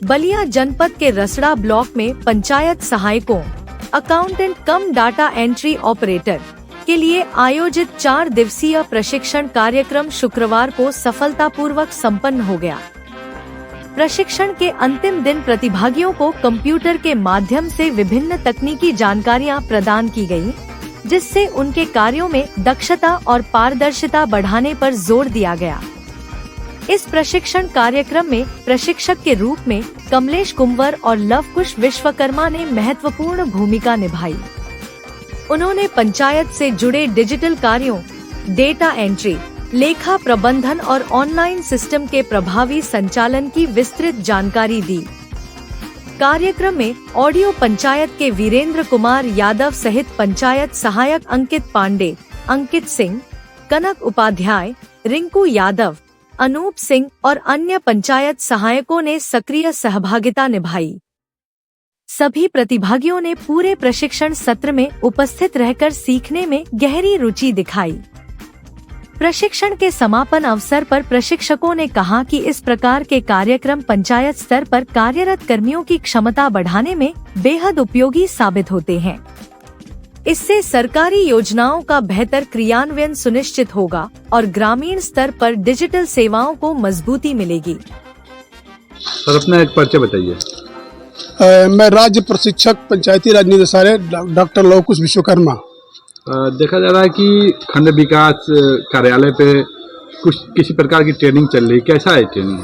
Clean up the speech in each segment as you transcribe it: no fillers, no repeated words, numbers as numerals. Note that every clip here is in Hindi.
बलिया जनपद के रसड़ा ब्लॉक में पंचायत सहायकों, अकाउंटेंट कम डाटा एंट्री ऑपरेटर के लिए आयोजित 4 दिवसीय प्रशिक्षण कार्यक्रम शुक्रवार को सफलतापूर्वक संपन्न हो गया। प्रशिक्षण के अंतिम दिन प्रतिभागियों को कंप्यूटर के माध्यम से विभिन्न तकनीकी जानकारियां प्रदान की गयी, जिससे उनके कार्यों में दक्षता और पारदर्शिता बढ़ाने पर जोर दिया गया। इस प्रशिक्षण कार्यक्रम में प्रशिक्षक के रूप में कमलेश कुंवर और लवकुश विश्वकर्मा ने महत्वपूर्ण भूमिका निभाई। उन्होंने पंचायत से जुड़े डिजिटल कार्यों, डेटा एंट्री, लेखा प्रबंधन और ऑनलाइन सिस्टम के प्रभावी संचालन की विस्तृत जानकारी दी। कार्यक्रम में ऑडियो पंचायत के वीरेंद्र कुमार यादव सहित पंचायत सहायक अंकित पांडे, अंकित सिंह, कनक उपाध्याय, रिंकू यादव, अनूप सिंह और अन्य पंचायत सहायकों ने सक्रिय सहभागिता निभाई। सभी प्रतिभागियों ने पूरे प्रशिक्षण सत्र में उपस्थित रहकर सीखने में गहरी रुचि दिखाई। प्रशिक्षण के समापन अवसर पर प्रशिक्षकों ने कहा कि इस प्रकार के कार्यक्रम पंचायत स्तर पर कार्यरत कर्मियों की क्षमता बढ़ाने में बेहद उपयोगी साबित होते हैं। इससे सरकारी योजनाओं का बेहतर क्रियान्वयन सुनिश्चित होगा और ग्रामीण स्तर पर डिजिटल सेवाओं को मजबूती मिलेगी। सर, अपना एक परिचय बताइए। मैं राज्य प्रशिक्षक पंचायती राज निदेशालय डॉक्टर लवकुश विश्वकर्मा। देखा जा रहा है कि खंड विकास कार्यालय पे किसी प्रकार की ट्रेनिंग चल रही, कैसा है ट्रेनिंग?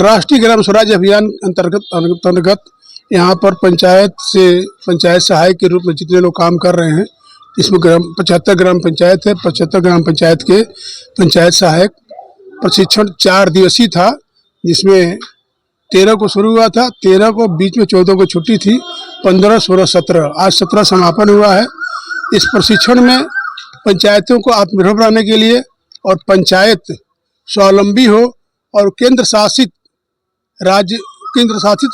राष्ट्रीय ग्राम स्वराज अभियान अंतर्गत यहाँ पर पंचायत सहायक के रूप में जितने लोग काम कर रहे हैं, इसमें 75 ग्राम पंचायत है। 75 ग्राम पंचायत के पंचायत सहायक प्रशिक्षण 4 दिवसीय था, जिसमें 13 को शुरू हुआ था, 13 को बीच में 14 को छुट्टी थी, 15, 16, 17, आज 17 समापन हुआ है। इस प्रशिक्षण में पंचायतों को आत्मनिर्भर बनाने के लिए और पंचायत स्वावलंबी हो और केंद्र शासित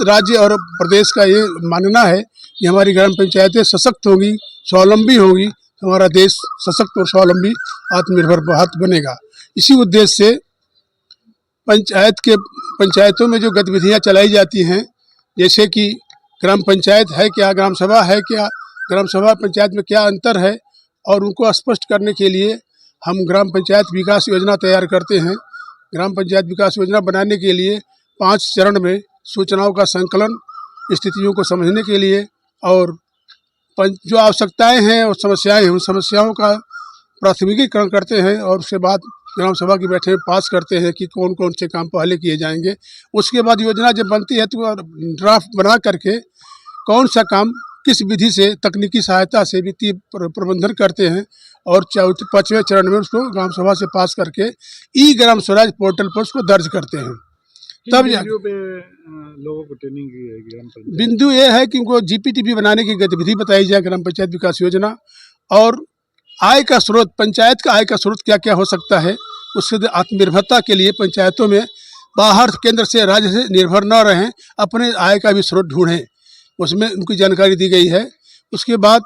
राज्य और प्रदेश का ये मानना है कि हमारी ग्राम पंचायतें सशक्त होगी, स्वावलंबी होगी, तो हमारा देश सशक्त और स्वावलंबी आत्मनिर्भर भारत बनेगा। इसी उद्देश्य से पंचायतों में जो गतिविधियां चलाई जाती हैं, जैसे कि ग्राम पंचायत है क्या, ग्राम सभा है क्या, ग्राम सभा पंचायत में क्या अंतर है, और उनको स्पष्ट करने के लिए हम ग्राम पंचायत विकास योजना तैयार करते हैं। ग्राम पंचायत विकास योजना बनाने के लिए 5 चरण में सूचनाओं का संकलन, स्थितियों को समझने के लिए और जो आवश्यकताएं हैं और समस्याएं हैं, उन समस्याओं का प्राथमिकीकरण करते हैं और उसके बाद ग्राम सभा की बैठक में पास करते हैं कि कौन कौन से काम पहले किए जाएंगे। उसके बाद योजना जब बनती है तो ड्राफ्ट बना करके कौन सा काम किस विधि से, तकनीकी सहायता से वित्तीय प्रबंधन करते हैं और 5वें चरण में उसको ग्राम सभा से पास करके ई ग्राम स्वराज पोर्टल पर उसको दर्ज करते हैं। तब लोगों को ट्रेनिंग की बिंदु ये है कि उनको जीपीटीपी बनाने की गतिविधि बताई जाए, ग्राम पंचायत विकास योजना, और आय का स्रोत, पंचायत का आय का स्रोत क्या क्या हो सकता है, उससे आत्मनिर्भरता के लिए पंचायतों में बाहर केंद्र से, राज्य से निर्भर न रहें, अपने आय का भी स्रोत ढूंढें, उसमें उनकी जानकारी दी गई है। उसके बाद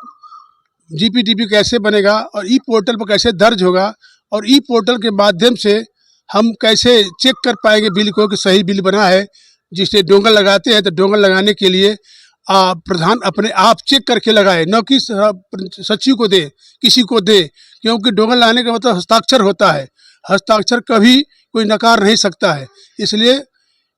जीपीटीपी कैसे बनेगा और ई पोर्टल पर कैसे दर्ज होगा, और ई पोर्टल के माध्यम से हम कैसे चेक कर पाएंगे बिल को कि सही बिल बना है। जिससे डोंगल लगाते हैं तो डोंगल लगाने के लिए प्रधान अपने आप चेक करके लगाए, न कि सचिव को दे, किसी को दे, क्योंकि डोंगल लगाने का मतलब हस्ताक्षर होता है। हस्ताक्षर कभी कोई नकार नहीं सकता है। इसलिए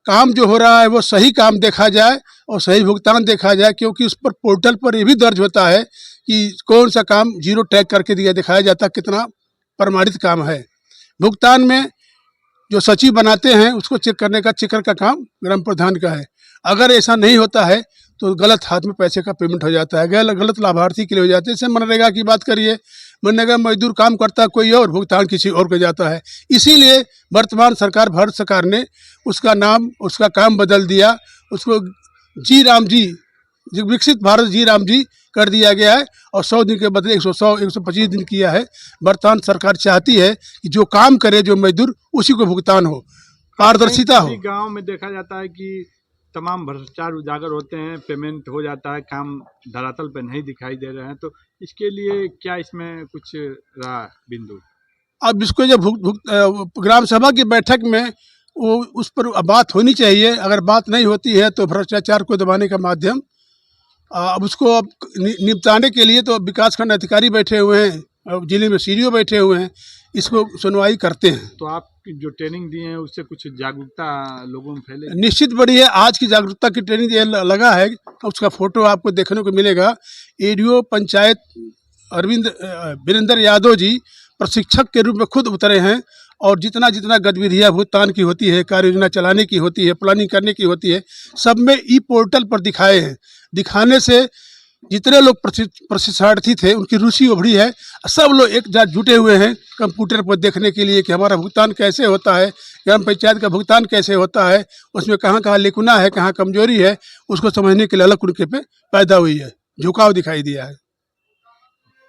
काम जो हो रहा है वो सही काम देखा जाए और सही भुगतान देखा जाए, क्योंकि उस पर पोर्टल पर ये भी दर्ज होता है कि कौन सा काम जीरो टैग करके दिखाया जाता, कितना प्रमाणित काम है। भुगतान में जो सचिव बनाते हैं उसको चेकर का काम ग्राम प्रधान का है। अगर ऐसा नहीं होता है तो गलत हाथ में पैसे का पेमेंट हो जाता है, गलत लाभार्थी के लिए हो जाते हैं। जैसे मनरेगा की बात करिए, मनरेगा मजदूर काम करता है कोई और, भुगतान किसी और को जाता है। इसीलिए वर्तमान सरकार, भारत सरकार ने उसका नाम, उसका काम बदल दिया, उसको जी राम जी, विकसित भारत जी राम जी कर दिया गया है और 100 दिन के बदले 125 दिन किया है। वर्तमान सरकार चाहती है कि जो काम करे, जो मजदूर, उसी को भुगतान हो, पारदर्शिता हो। गांव में देखा जाता है कि तमाम भ्रष्टाचार उजागर होते हैं, पेमेंट हो जाता है, काम धरातल पे नहीं दिखाई दे रहे हैं, तो इसके लिए क्या इसमें कुछ रहा बिंदु? अब इसको जब ग्राम सभा की बैठक में वो उस पर बात होनी चाहिए। अगर बात नहीं होती है तो भ्रष्टाचार को दबाने का माध्यम अब उसको अब निपटाने के लिए तो विकासखंड अधिकारी बैठे हुए हैं, जिले में सीडीओ बैठे हुए हैं, इसको सुनवाई करते हैं। तो आप जो ट्रेनिंग दिए हैं उससे कुछ जागरूकता लोगों में फैले? निश्चित बड़ी है। आज की जागरूकता की ट्रेनिंग ये लगा है, उसका फोटो आपको देखने को मिलेगा। एडीओ पंचायत वीरेंद्र यादव जी प्रशिक्षक के रूप में खुद उतरे हैं और जितना जितना गतिविधियाँ भुगतान की होती है, कार्य योजना चलाने की होती है, प्लानिंग करने की होती है, सब में ई पोर्टल पर दिखाए हैं। दिखाने से जितने लोग प्रशिक्षणार्थी थे उनकी रुचि उभरी है। सब लोग एक साथ जुटे हुए हैं कंप्यूटर पर देखने के लिए कि हमारा भुगतान कैसे होता है, ग्राम पंचायत का भुगतान कैसे होता है, उसमें कहाँ कहाँ लेकुना है, कहाँ कमजोरी है, उसको समझने के लिए अलग उनके पे पैदा हुई है, झुकाव दिखाई दिया है।